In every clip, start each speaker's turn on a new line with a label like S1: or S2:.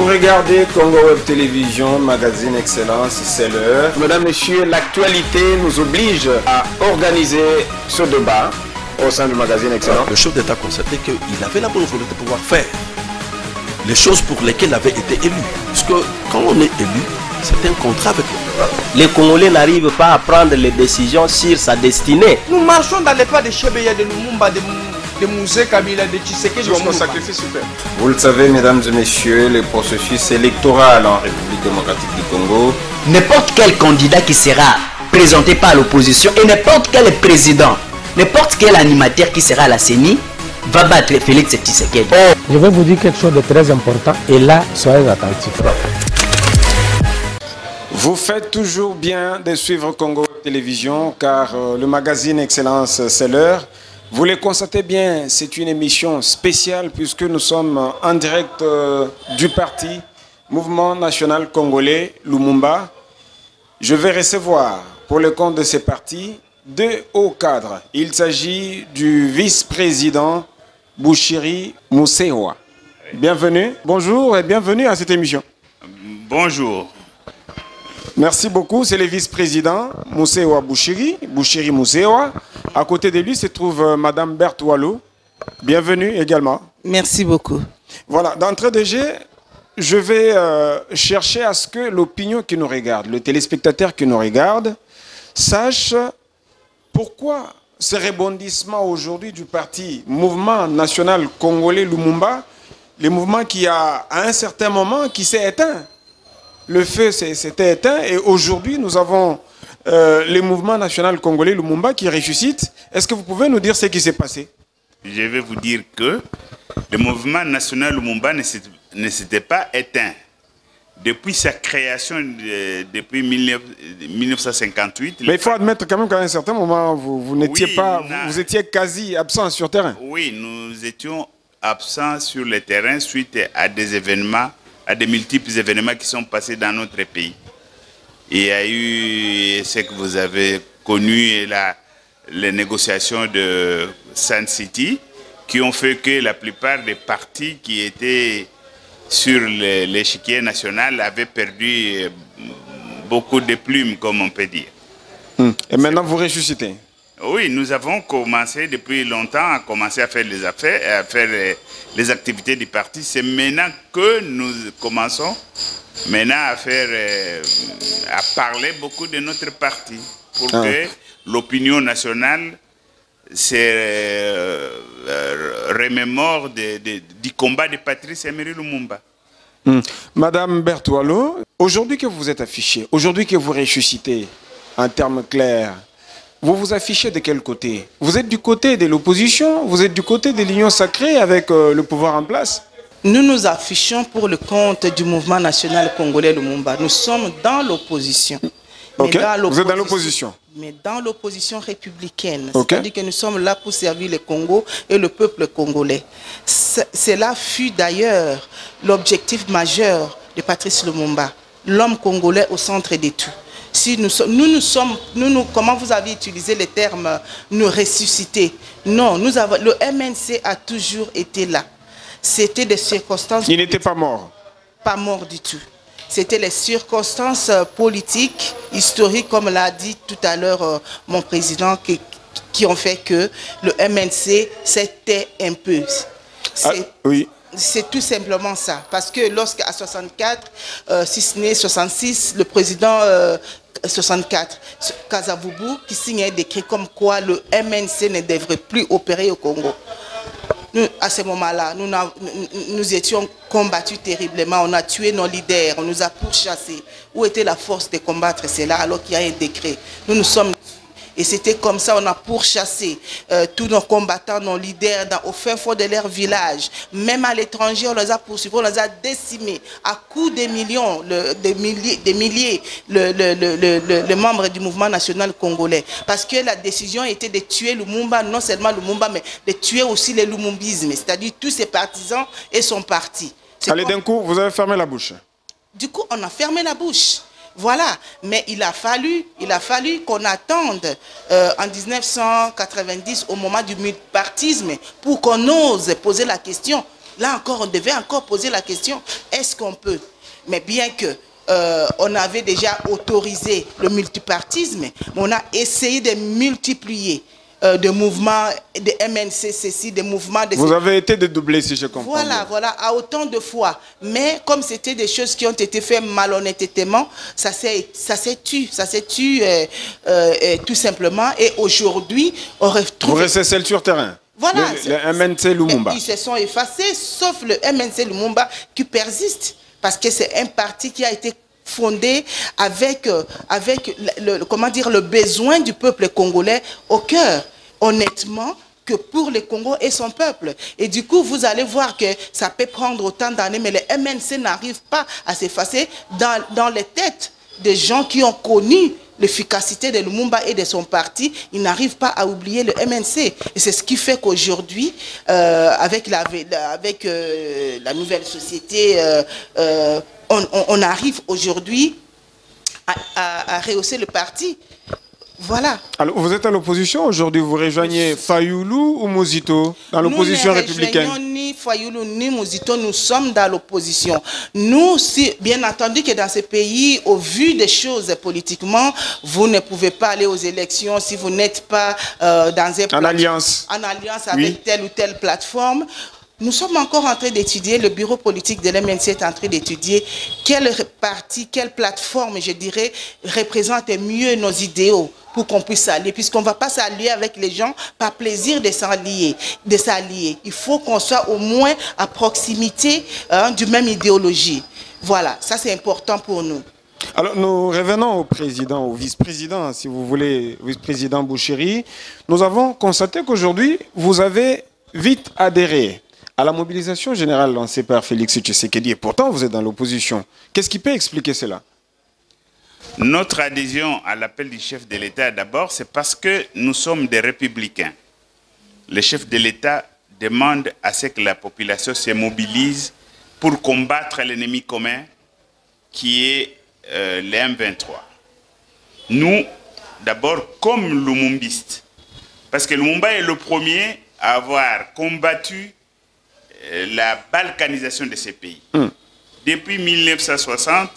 S1: Vous regardez Congo Web Télévision, magazine Excellence, c'est l'heure. Mesdames, Messieurs, l'actualité nous oblige à organiser ce débat au sein du magazine Excellence.
S2: Le chef d'État constatait qu'il avait la bonne volonté de pouvoir faire les choses pour lesquelles il avait été élu. Parce que quand on est élu, c'est un contrat avec le peuple.
S3: Les Congolais n'arrivent pas à prendre les décisions sur sa destinée.
S4: Nous marchons dans les pas de Chebeya, de Lumumba, de Mouzé Kabila, de Tshisekedi.
S1: Vous le savez, mesdames et messieurs, le processus électoral en République démocratique du Congo.
S5: N'importe quel candidat qui sera présenté par l'opposition et n'importe quel président, n'importe quel animateur qui sera à la CENI va battre Félix Tshisekedi.
S6: Je vais vous dire quelque chose de très important et là, soyez attentifs.
S1: Vous faites toujours bien de suivre Congo Télévision car le magazine Excellence, c'est l'heure. Vous le constatez bien, c'est une émission spéciale puisque nous sommes en direct du parti Mouvement National Congolais, Lumumba. Je vais recevoir pour le compte de ce parti deux hauts cadres. Il s'agit du vice-président Bouchiri Moussewa. Bienvenue, bonjour et bienvenue à cette émission.
S7: Bonjour.
S1: Merci beaucoup, c'est le vice-président Moussewa Bouchiri Moussewa. À côté de lui se trouve Madame Berthe Wallou. Bienvenue également.
S8: Merci beaucoup.
S1: Voilà, d'entrée de jeu, je vais chercher à ce que l'opinion qui nous regarde, le téléspectateur qui nous regarde, sache pourquoi ce rebondissement aujourd'hui du parti Mouvement National Congolais Lumumba, le mouvement qui a à un certain moment qui s'est éteint. Le feu s'était éteint et aujourd'hui nous avons le mouvement national congolais Lumumba qui ressuscite. Est-ce que vous pouvez nous dire ce qui s'est passé?
S7: Je vais vous dire que le mouvement national Lumumba ne s'était pas éteint. Depuis sa création, depuis 1958...
S1: Mais il faut admettre quand même qu'à un certain moment, vous n'étiez pas... Vous étiez quasi absent sur terrain.
S7: Oui, nous étions absents sur le terrain suite à des événements, à de multiples événements qui sont passés dans notre pays. Il y a eu ce que vous avez connu, les négociations de Sun City, qui ont fait que la plupart des partis qui étaient sur l'échiquier national avaient perdu beaucoup de plumes, comme on peut dire.
S1: Et maintenant, vous ressuscitez?
S7: Oui, nous avons commencé depuis longtemps à commencer à faire les affaires, à faire les activités du parti. C'est maintenant que nous commençons à faire, à parler beaucoup de notre parti pour que l'opinion nationale se remémore du combat de Patrice Emery Lumumba.
S1: Madame Berthe Wallou, aujourd'hui que vous êtes affichée, aujourd'hui que vous ressuscitez en termes clairs, vous vous affichez de quel côté? Vous êtes du côté de l'opposition? Vous êtes du côté de l'union sacrée avec le pouvoir en place?
S8: Nous nous affichons pour le compte du mouvement national congolais Lumumba. Nous sommes dans l'opposition.
S1: Ok, vous êtes dans l'opposition?
S8: Mais dans l'opposition républicaine.
S1: Okay.
S8: C'est-à-dire que nous sommes là pour servir le Congo et le peuple congolais. Cela fut d'ailleurs l'objectif majeur de Patrice Lumumba. L'homme congolais au centre de tout. Si comment vous avez utilisé le terme nous ressusciter? Non, le MNC a toujours été là. C'était des circonstances...
S1: Il n'était pas mort?
S8: Pas mort du tout. C'était les circonstances politiques, historiques, comme l'a dit tout à l'heure mon président, qui ont fait que le MNC s'était un peu.
S1: Oui.
S8: C'est tout simplement ça. Parce que lorsqu'à 64, si ce n'est 66, le président 64, Kasavubu, qui signe un décret comme quoi le MNC ne devrait plus opérer au Congo. Nous, à ce moment-là, nous étions combattus terriblement. On a tué nos leaders, on nous a pourchassés. Où était la force de combattre cela alors qu'il y a un décret? Nous nous sommes... Et c'était comme ça, on a pourchassé tous nos combattants, nos leaders au fin fond de leur village. Même à l'étranger, on les a poursuivis, on les a décimés à coups de millions, des milliers, les membres du mouvement national congolais. Parce que la décision était de tuer Lumumba, non seulement Lumumba, mais de tuer aussi les lumumbismes, c'est-à-dire tous ses partisans et son parti.
S1: Allez, d'un coup, vous avez fermé la bouche.
S8: Du coup, on a fermé la bouche. Voilà, mais il a fallu qu'on attende en 1990 au moment du multipartisme pour qu'on ose poser la question. Là encore, on devait encore poser la question, est-ce qu'on peut? Mais bien que on avait déjà autorisé le multipartisme, mais on a essayé de multiplier des mouvements de MNC, ceci, des mouvements de...
S1: Vous avez été dédoublé, si je comprends bien.
S8: Voilà, à autant de fois. Mais comme c'était des choses qui ont été faites malhonnêtement, ça s'est tu tout simplement. Et aujourd'hui, on retrouve...
S1: Vous restez seul sur terrain.
S8: Voilà.
S1: Le MNC Lumumba.
S8: Ils se sont effacés, sauf le MNC Lumumba qui persiste. Parce que c'est un parti qui a été fondé avec le besoin du peuple congolais au cœur, honnêtement, que pour le Congo et son peuple. Et du coup, vous allez voir que ça peut prendre autant d'années, mais le MNC n'arrive pas à s'effacer dans les têtes des gens qui ont connu l'efficacité de Lumumba et de son parti. Ils n'arrivent pas à oublier le MNC. Et c'est ce qui fait qu'aujourd'hui, avec la nouvelle société, on arrive aujourd'hui à rehausser le parti. Voilà. Alors,
S1: vous êtes à l'opposition aujourd'hui, vous rejoignez Fayoulou ou Mozito dans l'opposition républicaine?
S8: Nous ne rejoignons ni Fayoulou ni Mozito, nous sommes dans l'opposition. Nous, bien entendu que dans ce pays, au vu des choses politiquement, vous ne pouvez pas aller aux élections si vous n'êtes pas dans
S1: en alliance
S8: avec telle ou telle plateforme. Nous sommes encore en train d'étudier, le bureau politique de l'MNC est en train d'étudier quel parti, quelle plateforme, je dirais, représente mieux nos idéaux pour qu'on puisse s'allier, puisqu'on ne va pas s'allier avec les gens par plaisir de s'allier. Il faut qu'on soit au moins à proximité du même idéologie. Voilà, ça c'est important pour nous.
S1: Alors, nous revenons au président, au vice-président, si vous voulez, vice-président Bouchiri. Nous avons constaté qu'aujourd'hui, vous avez vite adhéré à la mobilisation générale lancée par Félix Tshisekedi, et pourtant vous êtes dans l'opposition. Qu'est-ce qui peut expliquer cela?
S7: Notre adhésion à l'appel du chef de l'État, d'abord, c'est parce que nous sommes des républicains. Le chef de l'État demande à ce que la population se mobilise pour combattre l'ennemi commun qui est les M23. Nous, d'abord, comme lumumbistes, parce que Lumumba est le premier à avoir combattu la balkanisation de ces pays. Depuis 1960,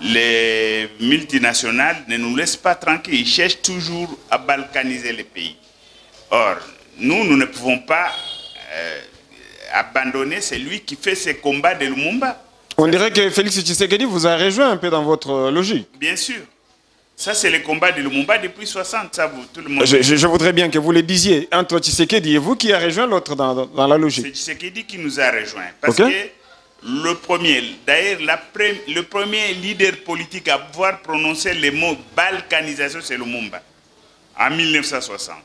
S7: les multinationales ne nous laissent pas tranquilles. Ils cherchent toujours à balkaniser les pays. Or, nous ne pouvons pas abandonner celui qui fait ces combats de Lumumba.
S1: On dirait que Félix Tshisekedi vous a rejoint un peu dans votre logique.
S7: Bien sûr. Ça, c'est le combat de Lumumba depuis 60. Ça, tout le monde...
S1: je voudrais bien que vous le disiez. Entre Tshisekedi et vous, qui a rejoint l'autre dans la logique?
S7: C'est Tshisekedi qui nous a rejoints. Parce que le premier, d'ailleurs, le premier leader politique à pouvoir prononcer le mot balkanisation, c'est Lumumba, en 1960.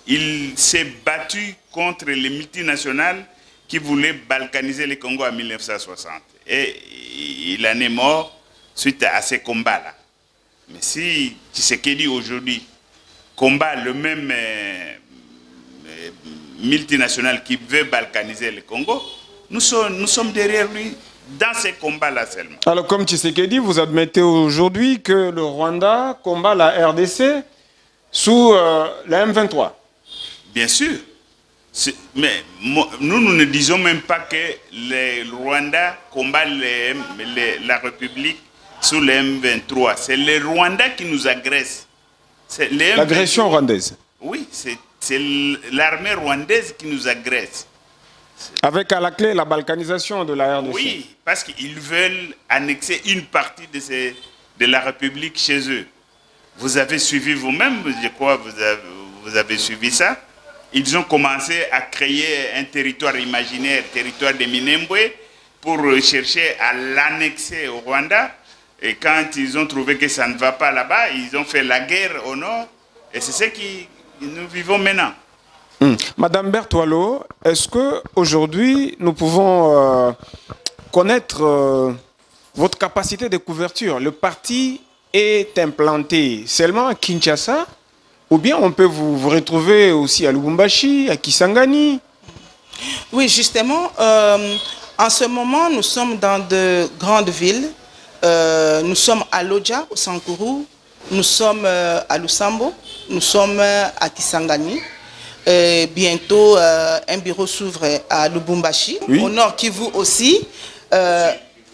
S7: Il s'est battu contre les multinationales qui voulaient balkaniser le Congo en 1960. Et il en est mort suite à ces combats-là. Mais si Tshisekedi aujourd'hui combat le même multinational qui veut balkaniser le Congo, nous sommes derrière lui dans ces combats-là seulement. Alors
S1: comme Tshisekedi, vous admettez aujourd'hui que le Rwanda combat la RDC sous la M23?
S7: Bien sûr. Mais nous ne disons même pas que le Rwanda combat la République sous le M23. C'est le Rwanda qui nous agresse.
S1: L'agression rwandaise?
S7: Oui, c'est l'armée rwandaise qui nous agresse.
S1: Avec à la clé la balkanisation de la RDC? Oui,
S7: parce qu'ils veulent annexer une partie de la République chez eux. Vous avez suivi vous-même, je crois, vous avez suivi ça. Ils ont commencé à créer un territoire imaginaire, territoire de Minembwe, pour chercher à l'annexer au Rwanda. Et quand ils ont trouvé que ça ne va pas là-bas, ils ont fait la guerre au nord. Et c'est ce que nous vivons maintenant.
S1: Madame Bertoilo, est-ce qu'aujourd'hui, nous pouvons connaître votre capacité de couverture? Le parti est implanté seulement à Kinshasa, ou bien on peut vous retrouver aussi à Lubumbashi, à Kisangani?
S8: Oui, justement, en ce moment, nous sommes dans de grandes villes. Nous sommes à Lodja, au Sankuru, nous sommes à Lusambo, nous sommes à Kisangani. Bientôt, un bureau s'ouvre à Lubumbashi.
S1: Oui.
S8: Au nord Kivu aussi.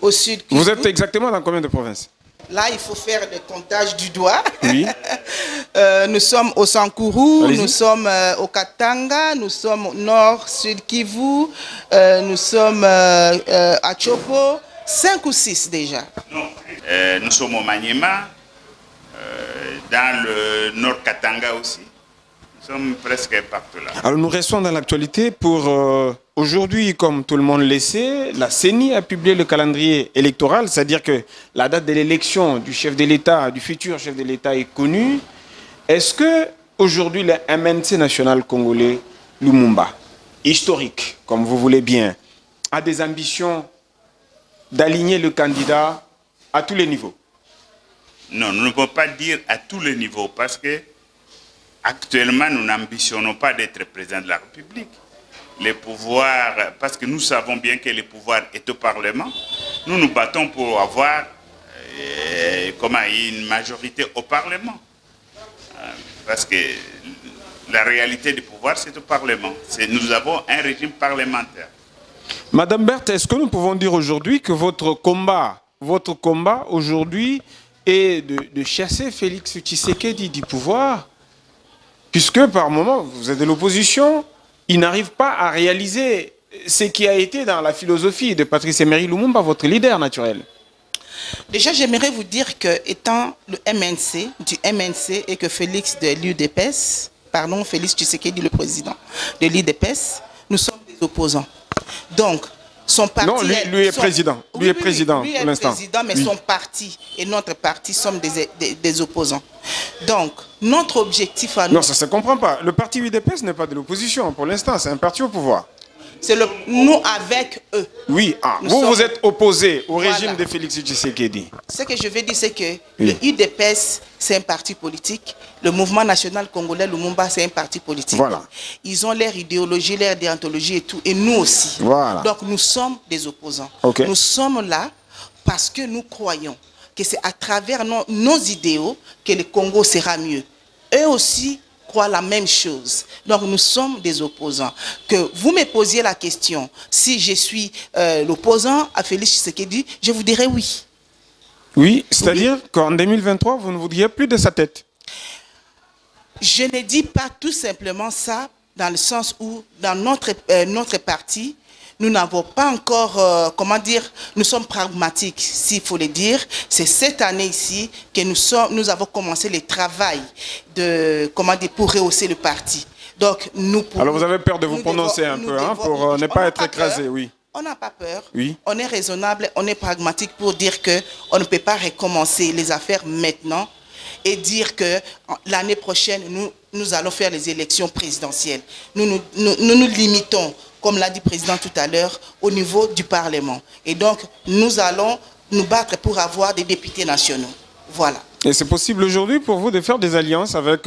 S8: Au sud Kivu.
S1: Vous êtes exactement dans combien de provinces?
S8: Là, il faut faire le comptage du doigt.
S1: Oui.
S8: Nous sommes au Sankourou,
S1: Allez-y.
S8: nous sommes au Katanga, nous sommes au nord, sud Kivu, nous sommes à Chopo, 5 ou 6 déjà.
S7: Non, nous sommes au Maniema, dans le nord Katanga aussi. Nous sommes presque partout là.
S1: Alors nous restons dans l'actualité pour aujourd'hui, comme tout le monde le sait, la CENI a publié le calendrier électoral, c'est-à-dire que la date de l'élection du chef de l'État, du futur chef de l'État est connue. Est-ce que aujourd'hui le MNC national congolais, Lumumba, historique, comme vous voulez bien, a des ambitions d'aligner le candidat à tous les niveaux?
S7: Non, nous ne pouvons pas dire à tous les niveaux parce que actuellement, nous n'ambitionnons pas d'être président de la République. Les pouvoirs, parce que nous savons bien que le pouvoir est au Parlement, nous nous battons pour avoir une majorité au Parlement. Parce que la réalité du pouvoir, c'est au Parlement. Nous avons un régime parlementaire.
S1: Madame Berthe, est-ce que nous pouvons dire aujourd'hui que votre combat aujourd'hui est de chasser Félix Tshisekedi du pouvoir? Puisque par moment, vous êtes de l'opposition, il n'arrive pas à réaliser ce qui a été dans la philosophie de Patrice Emery Lumumba, votre leader naturel.
S8: Déjà, j'aimerais vous dire que, étant le MNC, du MNC, et que Félix de l'UDPS, pardon, Félix Tshisekedi, le président de l'UDPS, nous sommes des opposants. Donc, son parti...
S1: Non, lui est président. Lui est président
S8: lui
S1: pour
S8: est
S1: l'instant.
S8: président, mais
S1: Oui.
S8: son parti et notre parti sommes des opposants. Donc, notre objectif à nous...
S1: Non, ça ne se comprend pas. Le parti UDPS n'est pas de l'opposition pour l'instant, c'est un parti au pouvoir.
S8: C'est nous avec eux.
S1: Oui, vous êtes opposé au
S8: Voilà.
S1: régime de Félix Tshisekedi.
S8: Ce que je veux dire, c'est que
S1: Oui.
S8: le UDPS, c'est un parti politique. Le mouvement national congolais, Lumumba, c'est un parti politique.
S1: Voilà.
S8: Ils ont leur idéologie, leur déontologie et tout. Et nous aussi.
S1: Voilà.
S8: Donc, nous sommes des opposants.
S1: Ok.
S8: Nous sommes là parce que nous croyons que c'est à travers nos idéaux que le Congo sera mieux. Eux aussi croient la même chose. Donc nous sommes des opposants. Que vous me posiez la question, si je suis l'opposant à Félix Tshisekedi, je vous dirais oui.
S1: Oui, c'est-à-dire qu'en 2023, vous ne voudriez plus de sa tête.
S8: Je ne dis pas tout simplement ça dans le sens où dans notre parti, nous n'avons pas encore, comment dire, nous sommes pragmatiques, s'il faut le dire. C'est cette année ici que nous avons commencé le travail de, comment dire, pour rehausser le parti. Donc,
S1: Alors vous avez peur de vous prononcer un peu, hein, pour ne pas être écrasé, oui.
S8: On n'a pas peur,
S1: Oui.
S8: On est raisonnable, on est pragmatique pour dire qu'on ne peut pas recommencer les affaires maintenant et dire que l'année prochaine, nous allons faire les élections présidentielles. Nous nous limitons, comme l'a dit le président tout à l'heure, au niveau du Parlement. Et donc, nous allons nous battre pour avoir des députés nationaux. Voilà.
S1: Et c'est possible aujourd'hui pour vous de faire des alliances avec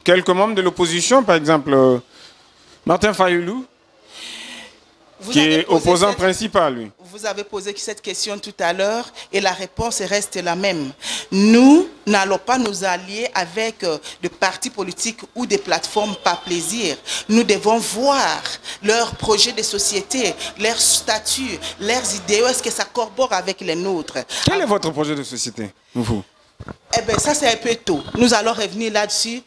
S1: quelques membres de l'opposition, par exemple Martin Fayoulou, qui est opposant principal, lui.
S8: Vous avez posé cette question tout à l'heure et la réponse reste la même. Nous n'allons pas nous allier avec des partis politiques ou des plateformes par plaisir. Nous devons voir leurs projets de société, leurs statuts, leurs idéaux. Est-ce que ça corrobore avec les nôtres?
S1: Quel est votre projet de société, vous?
S8: Eh bien, ça c'est un peu tôt. Nous allons revenir là-dessus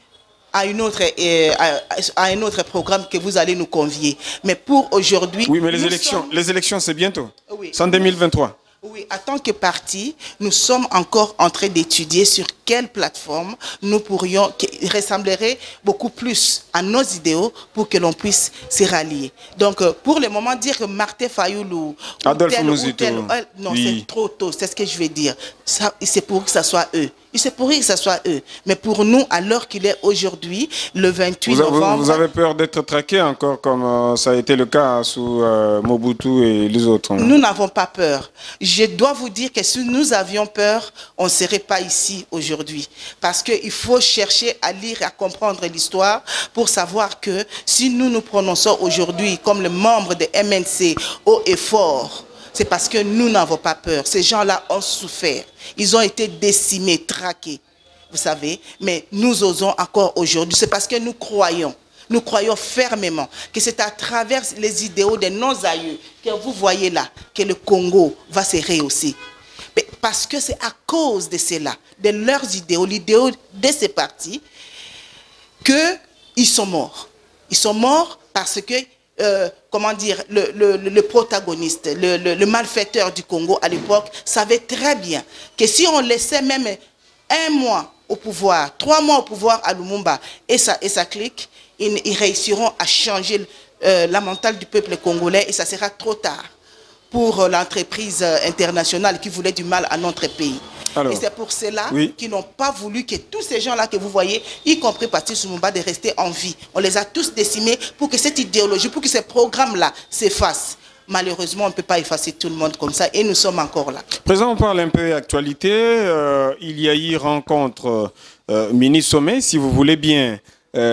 S8: à un autre programme que vous allez nous convier. Mais pour aujourd'hui...
S1: Oui, mais les élections, c'est bientôt.
S8: Oui.
S1: C'est en 2023.
S8: Oui, en tant que parti, nous sommes encore en train d'étudier sur quelle plateforme nous pourrions, qui ressemblerait beaucoup plus à nos idéaux pour que l'on puisse se rallier. Donc, pour le moment, dire que Martin Fayoulou,
S1: Adolphe Muzito,
S8: non,
S1: oui.
S8: c'est trop tôt, c'est ce que je vais dire. C'est pour que ça soit eux. C'est pour que ça soit eux. Mais pour nous, à l'heure qu'il est aujourd'hui, le 28 novembre...
S1: Vous avez peur d'être traqué encore comme ça a été le cas sous Mobutu et les autres?
S8: Nous n'avons pas peur. Je dois vous dire que si nous avions peur, on ne serait pas ici aujourd'hui. Parce qu'il faut chercher à lire et à comprendre l'histoire pour savoir que si nous nous prononçons aujourd'hui comme le membre de MNC haut et fort, c'est parce que nous n'avons pas peur. Ces gens-là ont souffert. Ils ont été décimés, traqués, vous savez. Mais nous osons encore aujourd'hui. C'est parce que nous croyons. Nous croyons fermement que c'est à travers les idéaux de nos aïeux que vous voyez là que le Congo va se rehausser. Mais parce que c'est à cause de cela, de leurs idéaux, l'idéal de ces partis, qu'ils sont morts. Ils sont morts parce que, comment dire, le protagoniste, le malfaiteur du Congo à l'époque savait très bien que si on laissait même 1 mois au pouvoir, 3 mois au pouvoir à Lumumba et sa clique, ils réussiront à changer la mentale du peuple congolais et ça sera trop tard pour l'entreprise internationale qui voulait du mal à notre pays. Alors, et c'est pour cela qu'ils n'ont pas voulu que tous ces gens-là que vous voyez, y compris Patrice Lumumba, de rester en vie. On les a tous décimés pour que cette idéologie, pour que ces programmes-là s'effacent. Malheureusement, on ne peut pas effacer tout le monde comme ça et nous sommes encore là.
S1: Président, on parle un peu d'actualité. Il y a eu rencontre mini-sommet, si vous voulez bien,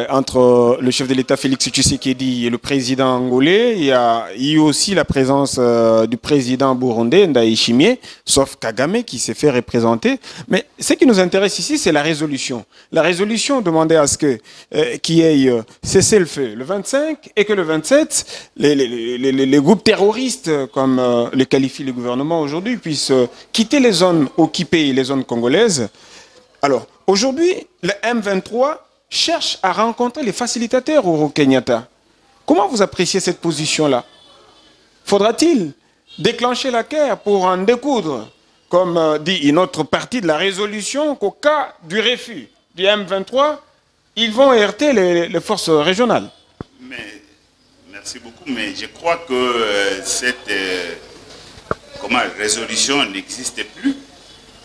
S1: entre le chef de l'État Félix Tshisekedi et le président angolais. Il y a eu aussi la présence du président burundais Ndayishimiye, sauf Kagame qui s'est fait représenter. Mais ce qui nous intéresse ici, c'est la résolution. La résolution demandait à ce que qu'il y ait cessé le feu le 25 et que le 27, les groupes terroristes, comme les qualifie le gouvernement aujourd'hui, puissent quitter les zones occupées et les zones congolaises. Alors, aujourd'hui, le M23 cherche à rencontrer les facilitateurs Uhuru Kenyatta. Comment vous appréciez cette position-là? Faudra-t-il déclencher la guerre pour en découdre, comme dit une autre partie de la résolution, qu'au cas du refus du M23, ils vont heurter les forces régionales?
S7: Merci beaucoup, mais je crois que cette résolution n'existe plus.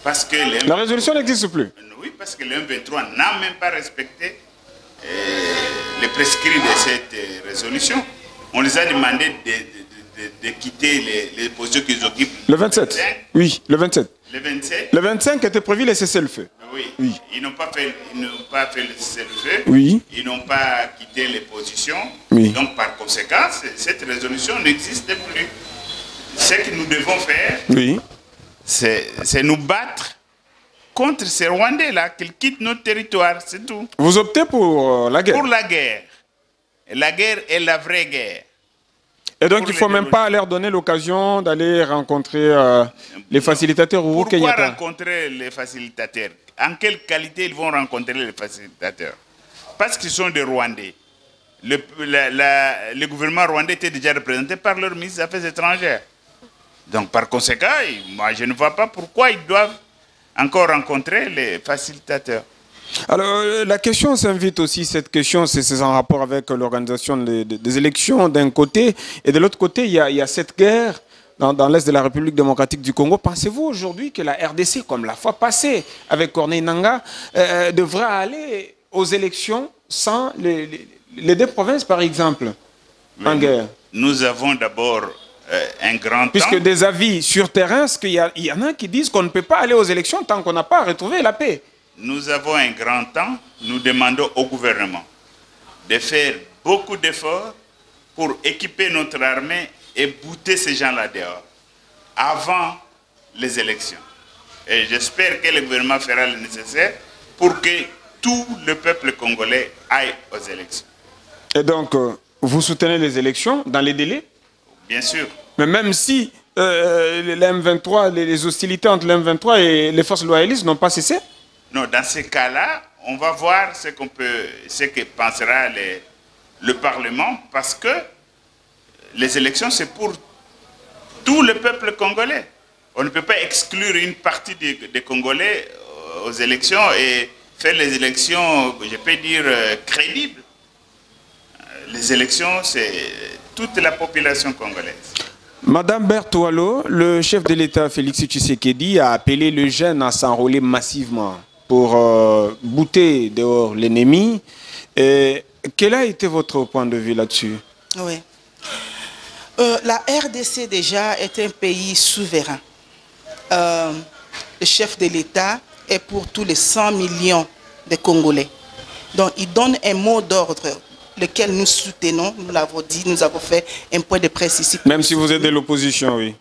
S7: Parce que
S1: la résolution n'existe plus.
S7: Oui, parce que le M23 n'a même pas respecté les prescrits de cette résolution. On les a demandé de quitter les positions qu'ils occupent.
S1: Le 27. Oui, le 27.
S7: Le 27.
S1: Le 25 était prévu le cessez-le-feu.
S7: Oui. Ils n'ont pas fait le cessez-le-feu.
S1: Oui.
S7: Ils n'ont pas quitté les positions.
S1: Oui.
S7: Donc, par conséquent, cette résolution n'existe plus. Ce que nous devons faire, c'est nous battre contre ces Rwandais-là, qu'ils quittent notre territoire, c'est tout.
S1: Vous optez pour la guerre?
S7: Pour la guerre. Et la guerre est la vraie guerre.
S1: Et donc, il ne faut même pas leur donner l'occasion d'aller rencontrer les facilitateurs Uhuru Kenyatta.
S7: Pourquoi rencontrer les facilitateurs? En quelle qualité ils vont rencontrer les facilitateurs? Parce qu'ils sont des Rwandais. Le gouvernement rwandais était déjà représenté par leur ministre des Affaires étrangères. Donc, par conséquent, moi, je ne vois pas pourquoi ils doivent encore rencontrer les facilitateurs.
S1: Alors, la question s'invite aussi, cette question, c'est en rapport avec l'organisation des élections d'un côté, et de l'autre côté, il y a cette guerre dans l'Est de la République démocratique du Congo. Pensez-vous aujourd'hui que la RDC, comme la fois passée avec Corneille Nangaa, devra aller aux élections sans les deux provinces, par exemple, en guerre?
S7: Nous avons d'abord un grand temps.
S1: Puisque des avis sur terrain, il y en a qui disent qu'on ne peut pas aller aux élections tant qu'on n'a pas retrouvé la paix.
S7: Nous avons un grand temps. Nous demandons au gouvernement de faire beaucoup d'efforts pour équiper notre armée et bouter ces gens-là dehors avant les élections. Et j'espère que le gouvernement fera le nécessaire pour que tout le peuple congolais aille aux élections.
S1: Et donc, vous soutenez les élections dans les délais?
S7: Bien sûr.
S1: Mais même si les hostilités entre l'M23 et les forces loyalistes n'ont pas cessé?
S7: Non, dans ces cas-là, on va voir ce que pensera le Parlement, parce que les élections, c'est pour tout le peuple congolais. On ne peut pas exclure une partie des Congolais aux élections et faire les élections, je peux dire, crédibles. Les élections, c'est toute la population congolaise.
S1: Madame Bertoualo, le chef de l'État Félix Tshisekedi a appelé les jeunes à s'enrôler massivement pour bouter dehors l'ennemi. Quel a été votre point de vue là-dessus?
S8: Oui. La RDC déjà est un pays souverain. Le chef de l'État est pour tous les 100 millions de Congolais. Donc il donne un mot d'ordre, lequel nous soutenons, nous l'avons dit, nous avons fait un point de presse ici.
S1: Même si vous êtes de l'opposition, oui.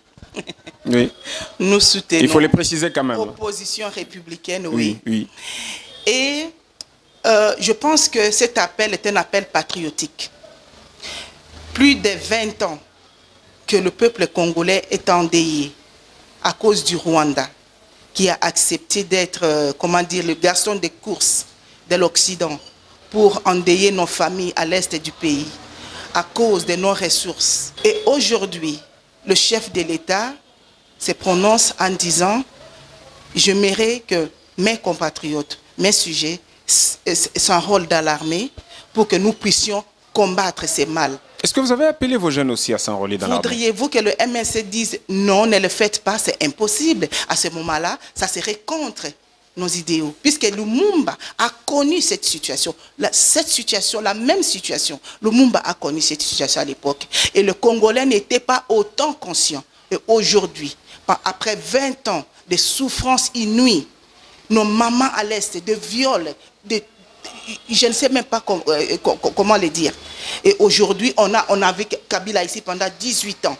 S1: Oui.
S8: Nous soutenons.
S1: Il faut le préciser quand même.
S8: Opposition républicaine,
S1: oui. Oui.
S8: Et Je pense que cet appel est un appel patriotique. Plus de 20 ans que le peuple congolais est endeuillé à cause du Rwanda, qui a accepté d'être, comment dire, le garçon de course de l'Occident pour endeuiller nos familles à l'est du pays à cause de nos ressources. Et aujourd'hui, le chef de l'État se prononce en disant « J'aimerais que mes compatriotes, mes sujets, s'enrôlent dans l'armée pour que nous puissions combattre ces mal. »
S1: Est-ce que vous avez appelé vos jeunes aussi à s'enrôler dans l'armée?
S8: Voudriez-vous que le MNC dise « Non, ne le faites pas, c'est impossible ». À ce moment-là, ça serait contre nos idéaux. Puisque Lumumba a connu cette situation, la même situation. Lumumba a connu cette situation à l'époque. Et le Congolais n'était pas autant conscient. Et aujourd'hui, après 20 ans de souffrances inouïes, nos mamans à l'Est, de viols, je ne sais même pas comment le dire. Et aujourd'hui, on a vu Kabila ici pendant 18 ans.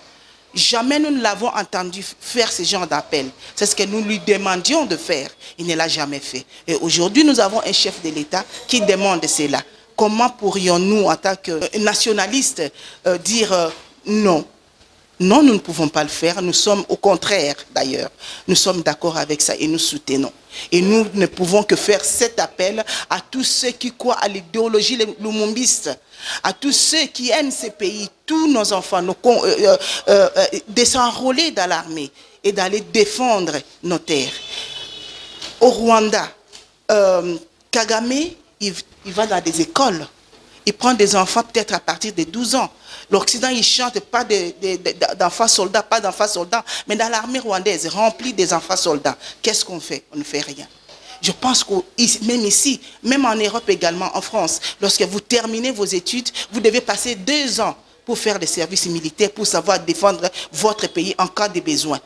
S8: Jamais nous ne l'avons entendu faire ce genre d'appel. C'est ce que nous lui demandions de faire. Il ne l'a jamais fait. Et aujourd'hui, nous avons un chef de l'État qui demande cela. Comment pourrions-nous, en tant que nationalistes, dire non? Non, nous ne pouvons pas le faire. Nous sommes au contraire, d'ailleurs. Nous sommes d'accord avec ça et nous soutenons. Et nous ne pouvons que faire cet appel à tous ceux qui croient à l'idéologie lumumbiste, à tous ceux qui aiment ce pays, tous nos enfants, de s'enrôler dans l'armée et d'aller défendre nos terres. Au Rwanda, Kagame, il va dans des écoles. Il prend des enfants peut-être à partir de 12 ans. L'Occident, il ne chante pas d'enfants soldats, pas d'enfants soldats. Mais dans l'armée rwandaise, remplie des enfants soldats, qu'est-ce qu'on fait? On ne fait rien. Je pense que même ici, même en Europe également, en France, lorsque vous terminez vos études, vous devez passer 2 ans pour faire des services militaires, pour savoir défendre votre pays en cas de besoin.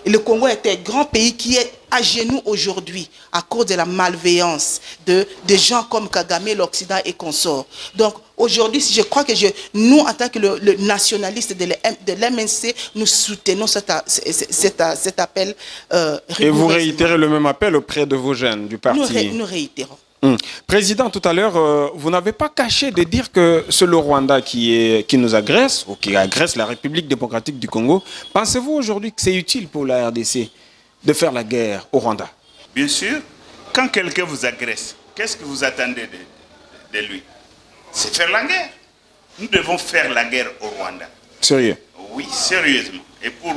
S8: Et le Congo est un grand pays qui est à genoux aujourd'hui à cause de la malveillance de gens comme Kagame, l'Occident et consorts. Donc aujourd'hui, je crois que nous, en tant que le nationaliste de l'MNC, nous soutenons cet appel.
S1: Et vous réitérez le même appel auprès de vos jeunes du parti?
S8: Nous réitérons.
S1: Président, tout à l'heure, vous n'avez pas caché de dire que c'est le Rwanda qui nous agresse, ou qui agresse la République démocratique du Congo. Pensez-vous aujourd'hui que c'est utile pour la RDC de faire la guerre au Rwanda?
S7: Bien sûr, quand quelqu'un vous agresse, qu'est-ce que vous attendez de lui? C'est faire la guerre. Nous devons faire la guerre au Rwanda.
S1: Sérieux?
S7: Oui, sérieusement. Et pour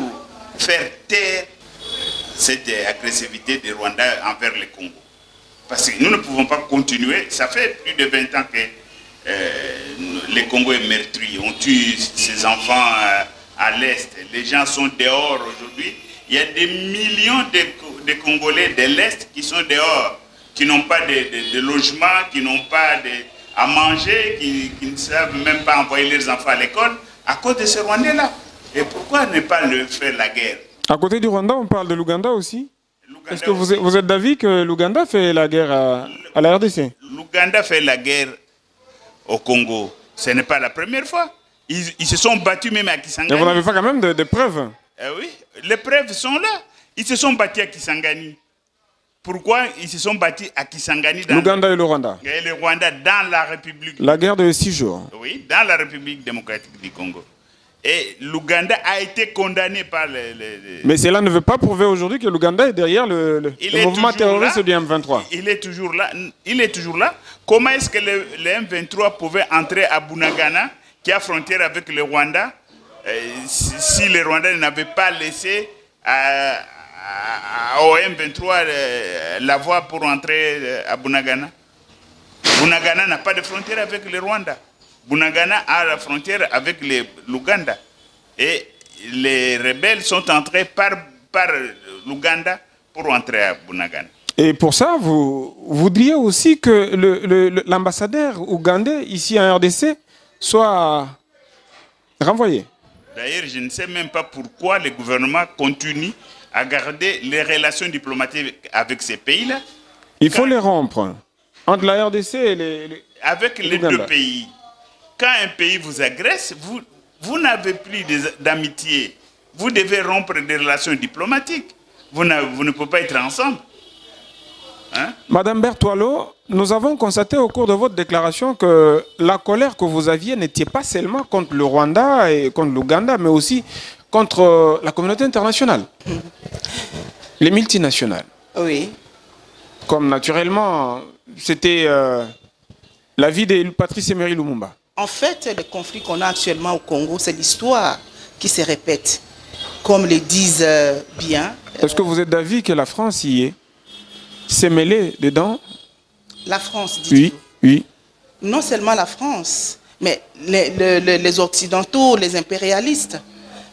S7: faire taire cette agressivité des Rwandais envers le Congo. Parce que nous ne pouvons pas continuer. Ça fait plus de 20 ans que le Congo est meurtri. On tue ses enfants à l'Est. Les gens sont dehors aujourd'hui. Il y a des millions de Congolais de l'Est qui sont dehors, qui n'ont pas de logement, qui n'ont pas à manger, qui ne savent même pas envoyer leurs enfants à l'école, à cause de ce Rwandais-là. Et pourquoi ne pas le faire la guerre?
S1: À côté du Rwanda, on parle de l'Ouganda aussi? Est-ce que vous êtes d'avis que l'Ouganda fait la guerre à la RDC?
S7: L'Ouganda fait la guerre au Congo. Ce n'est pas la première fois. Ils se sont battus même à Kisangani.
S1: Mais vous n'avez pas quand même de preuves?
S7: Oui, les preuves sont là. Ils se sont battus à Kisangani. Pourquoi ils se sont battus à Kisangani?
S1: L'Ouganda et le Rwanda.
S7: Et le Rwanda dans la République.
S1: La guerre de 6 jours.
S7: Oui, dans la République démocratique du Congo. Et l'Ouganda a été condamné par
S1: Mais cela ne veut pas prouver aujourd'hui que l'Ouganda est derrière le mouvement terroriste du M23.
S7: Il est toujours là. Il est toujours là. Comment est-ce que le M23 pouvait entrer à Bunagana, qui a frontière avec le Rwanda, si les Rwandais n'avaient pas laissé au M23 la voie pour entrer à Bunagana? Bunagana n'a pas de frontière avec le Rwanda. Bunagana a la frontière avec l'Ouganda. Et les rebelles sont entrés par l'Ouganda pour entrer à Bunagana.
S1: Et pour ça, vous voudriez aussi que l'ambassadeur ougandais ici en RDC soit renvoyé?
S7: D'ailleurs, je ne sais même pas pourquoi le gouvernement continue à garder les relations diplomatiques avec ces pays-là.
S1: Il faut les rompre entre la RDC et
S7: avec les deux pays. Quand un pays vous agresse, vous n'avez plus d'amitié. Vous devez rompre des relations diplomatiques. Vous ne pouvez pas être ensemble. Hein?
S1: Madame Bertoileau, nous avons constaté au cours de votre déclaration que la colère que vous aviez n'était pas seulement contre le Rwanda et contre l'Ouganda, mais aussi contre la communauté internationale, les multinationales.
S8: Oui.
S1: Comme naturellement, c'était la vie de Patrice Emery Lumumba.
S8: En fait, le conflit qu'on a actuellement au Congo, c'est l'histoire qui se répète, comme le disent bien.
S1: Est-ce que vous êtes d'avis que la France y est? S'est mêlée dedans?
S8: La France, dit.
S1: Oui, oui.
S8: Non seulement la France, mais les Occidentaux, les impérialistes.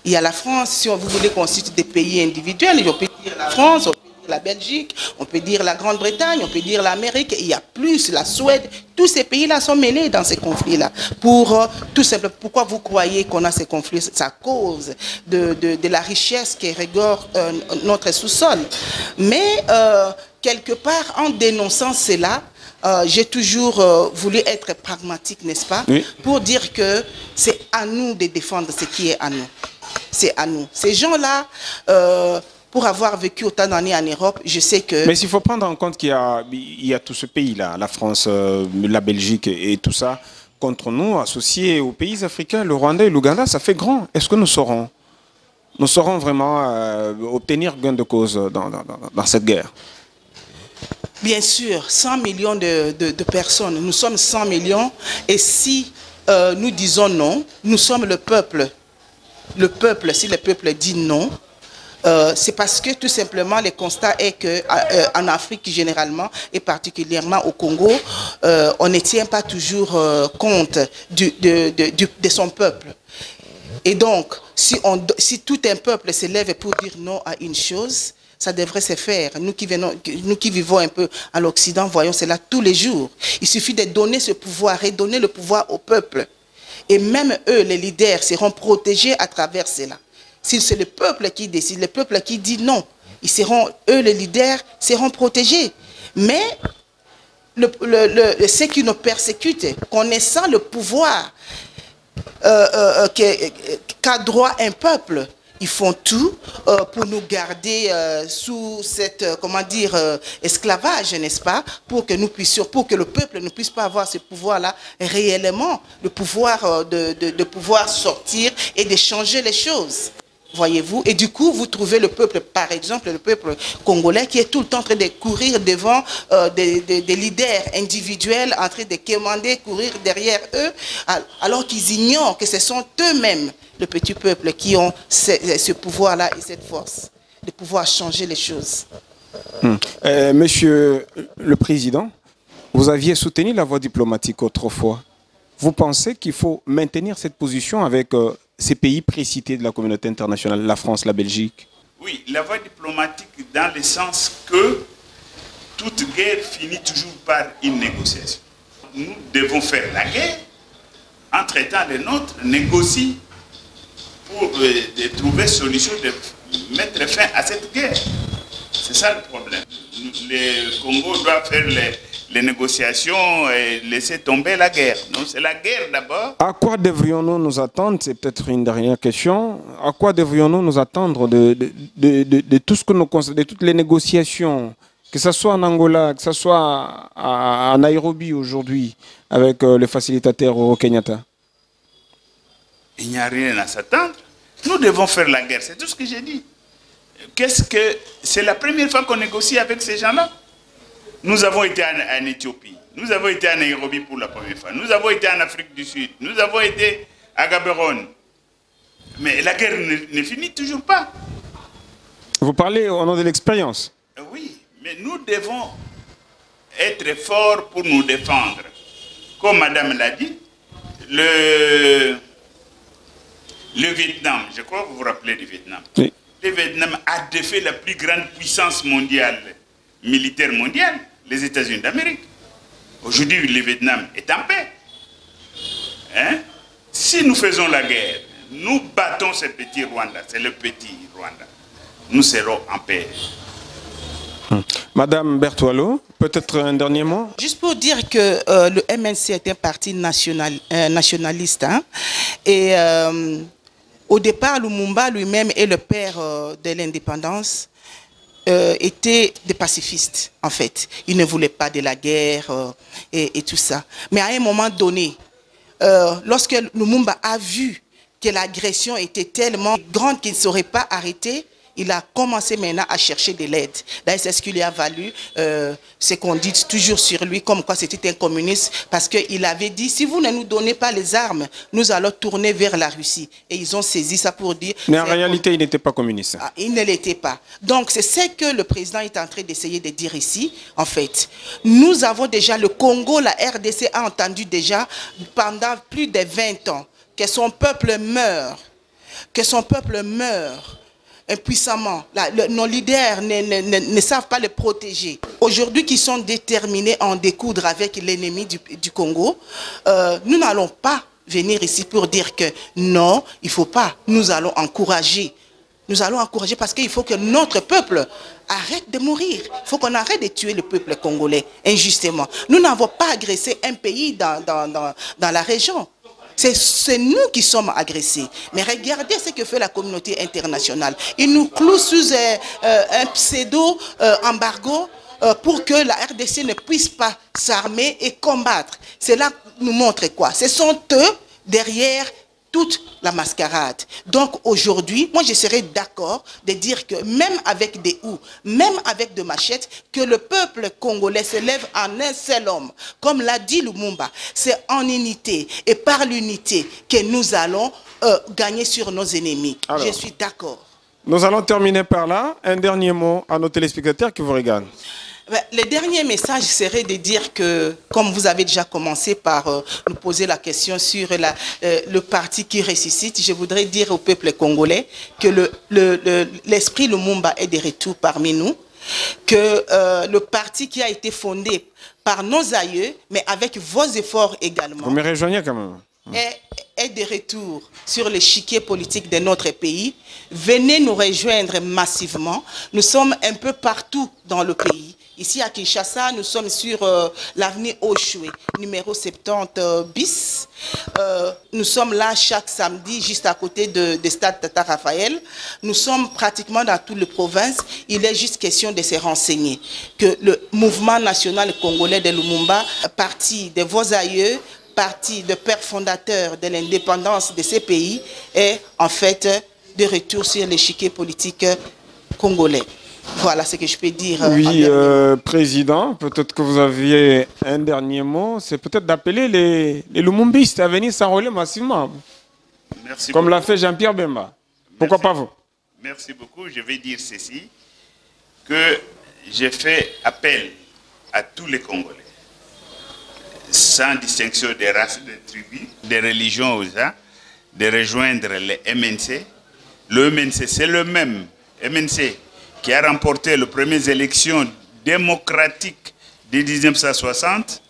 S8: Il y a la France, si vous voulez constituer des pays individuels, on peut dire la France, on peut dire la Belgique, on peut dire la Grande-Bretagne, on peut dire l'Amérique, il y a plus la Suède. Tous ces pays-là sont mêlés dans ces conflits-là. Pour tout simplement, pourquoi vous croyez qu'on a ces conflits? C'est à cause de la richesse qui régore notre sous-sol. Mais quelque part, en dénonçant cela, j'ai toujours voulu être pragmatique, n'est-ce pas?
S1: Oui.
S8: Pour dire que c'est à nous de défendre ce qui est à nous. C'est à nous. Ces gens-là, pour avoir vécu autant d'années en Europe, je sais que...
S1: Mais s'il faut prendre en compte qu'il y a tout ce pays-là, la France, la Belgique et tout ça, contre nous, associés aux pays africains, le Rwanda et l'Ouganda, ça fait grand. Est-ce que nous saurons vraiment obtenir gain de cause dans cette guerre?
S8: Bien sûr, 100 millions de personnes. Nous sommes 100 millions. Et si nous disons non, nous sommes le peuple. Le peuple, si le peuple dit non, c'est parce que tout simplement le constat est qu'en Afrique généralement et particulièrement au Congo, on ne tient pas toujours compte de son peuple. Et donc, si tout un peuple se lève pour dire non à une chose, ça devrait se faire. Nous qui vivons un peu à l'Occident, voyons cela tous les jours. Il suffit de donner ce pouvoir, redonner le pouvoir au peuple. Et même eux, les leaders, seront protégés à travers cela. Si c'est le peuple qui décide, le peuple qui dit non, eux, les leaders, seront protégés. Mais ceux qui nous persécutent, connaissant le pouvoir qu'a droit un peuple, ils font tout pour nous garder sous cette, esclavage, n'est-ce pas? Pour que nous puissions, pour que le peuple ne puisse pas avoir ce pouvoir-là réellement, le pouvoir de pouvoir sortir et de changer les choses. Voyez-vous? Et du coup, vous trouvez le peuple, par exemple, le peuple congolais qui est tout le temps en train de courir devant des leaders individuels, en train de commander, courir derrière eux, alors qu'ils ignorent que ce sont eux-mêmes, le petit peuple, qui ont ce pouvoir-là et cette force de pouvoir changer les choses.
S1: Monsieur le Président, vous aviez soutenu la voie diplomatique autrefois. Vous pensez qu'il faut maintenir cette position avec ces pays précités de la communauté internationale, la France, la Belgique?
S7: Oui, la voie diplomatique dans le sens que toute guerre finit toujours par une négociation. Nous devons faire la guerre, entre-temps les nôtres négocient pour trouver solution de mettre fin à cette guerre. C'est ça le problème. Le Congo doit faire les négociations et laisser tomber la guerre. Donc c'est la guerre d'abord.
S1: À quoi devrions-nous nous attendre? C'est peut-être une dernière question. À quoi devrions-nous nous attendre de tout ce que nous constatons, de toutes les négociations, que ce soit en Angola, que ce soit à Nairobi aujourd'hui, avec le facilitateur Uhuru Kenyatta?
S7: Il n'y a rien à s'attendre. Nous devons faire la guerre, c'est tout ce que j'ai dit. C'est la première fois qu'on négocie avec ces gens-là. Nous avons été en Éthiopie, nous avons été à Nairobi pour la première fois, nous avons été en Afrique du Sud, nous avons été à Gaborone. Mais la guerre ne finit toujours pas.
S1: Vous parlez au nom de l'expérience?
S7: Oui, mais nous devons être forts pour nous défendre. Comme madame l'a dit, le Vietnam, je crois que vous vous rappelez du Vietnam.
S1: Oui.
S7: Le Vietnam a défait la plus grande puissance mondiale, militaire mondiale, les États-Unis d'Amérique. Aujourd'hui, le Vietnam est en paix. Hein? Si nous faisons la guerre, nous battons ce petit Rwanda, c'est le petit Rwanda, nous serons en paix.
S1: Madame Bertoileau, peut-être un dernier mot?
S8: Juste pour dire que le MNC est un parti nationaliste. Hein, et au départ, Lumumba lui-même est le père de l'indépendance. étaient des pacifistes, en fait. Ils ne voulaient pas de la guerre et tout ça. Mais à un moment donné, lorsque Lumumba a vu que l'agression était tellement grande qu'il ne saurait pas arrêter, il a commencé maintenant à chercher de l'aide. Là, c'est ce qui lui a valu ce qu'on dit toujours sur lui, comme quoi c'était un communiste, parce qu'il avait dit, si vous ne nous donnez pas les armes, nous allons tourner vers la Russie. Et ils ont saisi ça pour dire...
S1: Mais en réalité, il n'était pas communiste.
S8: Ah, il ne l'était pas. Donc, c'est ce que le président est en train d'essayer de dire ici, en fait. Nous avons déjà, le Congo, la RDC a entendu déjà, pendant plus de 20 ans, que son peuple meurt. Que son peuple meurt. Impuissamment. Nos leaders ne savent pas le protéger. Aujourd'hui, qui sont déterminés à en découdre avec l'ennemi du Congo, nous n'allons pas venir ici pour dire que non, il ne faut pas. Nous allons encourager. Nous allons encourager parce qu'il faut que notre peuple arrête de mourir. Il faut qu'on arrête de tuer le peuple congolais injustement. Nous n'avons pas agressé un pays dans la région. C'est nous qui sommes agressés. Mais regardez ce que fait la communauté internationale. Ils nous clouent sous un pseudo-embargo pour que la RDC ne puisse pas s'armer et combattre. Cela nous montre quoi? Ce sont eux derrière toute la mascarade. Donc aujourd'hui, moi je serais d'accord de dire que même avec des houes, même avec des machettes, que le peuple congolais se lève en un seul homme. Comme l'a dit Lumumba, c'est en unité et par l'unité que nous allons gagner sur nos ennemis. Alors, je suis d'accord.
S1: Nous allons terminer par là. Un dernier mot à nos téléspectateurs qui vous regardent.
S8: Le dernier message serait de dire que, comme vous avez déjà commencé par nous poser la question sur le parti qui ressuscite, je voudrais dire au peuple congolais que l'esprit Lumumba est de retour parmi nous, que le parti qui a été fondé par nos aïeux, mais avec vos efforts également.
S1: Vous me rejoignez quand même.
S8: Est de retour sur l'échiquier politique de notre pays. Venez nous rejoindre massivement. Nous sommes un peu partout dans le pays. Ici à Kinshasa, nous sommes sur l'avenue Oshwe, numéro 70 bis. Nous sommes là chaque samedi, juste à côté de Stade Tata Raphaël. Nous sommes pratiquement dans toutes les provinces. Il est juste question de se renseigner que le mouvement national congolais de Lumumba, parti de vos aïeux, parti de père fondateur de l'indépendance de ces pays, est en fait de retour sur l'échiquier politique congolais. Voilà ce que je peux dire.
S1: Oui, Président, peut-être que vous aviez un dernier mot. C'est peut-être d'appeler les Lumumbistes à venir s'enrôler massivement.
S7: Merci
S1: comme
S7: beaucoup.
S1: l'a fait Jean-Pierre Bemba. Pourquoi pas vous?
S7: Merci beaucoup. Je vais dire ceci, que j'ai fait appel à tous les Congolais, sans distinction des races, des tribus, des religions aux uns, de rejoindre les MNC. Le MNC, c'est le même MNC qui a remporté les premières élections démocratiques de 1960.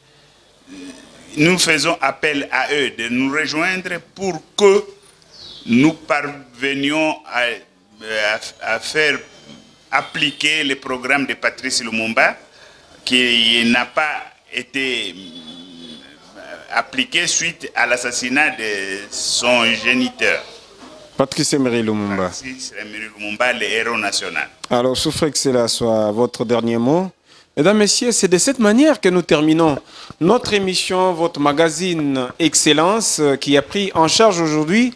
S7: Nous faisons appel à eux de nous rejoindre pour que nous parvenions à faire appliquer le programme de Patrice Lumumba qui n'a pas été appliqué suite à l'assassinat de son géniteur.
S1: Patrice Emery Lumumba.
S7: Patrice Emery Lumumba, le héros national.
S1: Alors, souffrez que cela soit votre dernier mot. Mesdames, Messieurs, c'est de cette manière que nous terminons notre émission, votre magazine Excellence, qui a pris en charge aujourd'hui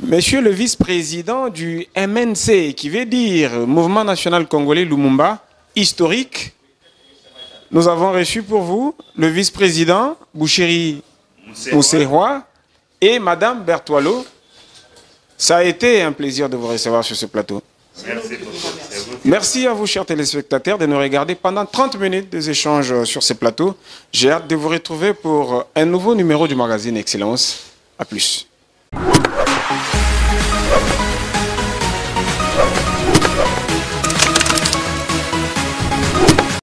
S1: Monsieur le vice-président du MNC, qui veut dire Mouvement National Congolais Lumumba, historique. Nous avons reçu pour vous le vice-président Boucheri Mousseroy et Madame Bertoilo. Ça a été un plaisir de vous recevoir sur ce plateau.
S7: Merci beaucoup.
S1: Merci à vous, chers téléspectateurs, de nous regarder pendant 30 minutes des échanges sur ce plateau. J'ai hâte de vous retrouver pour un nouveau numéro du magazine Excellence. À plus.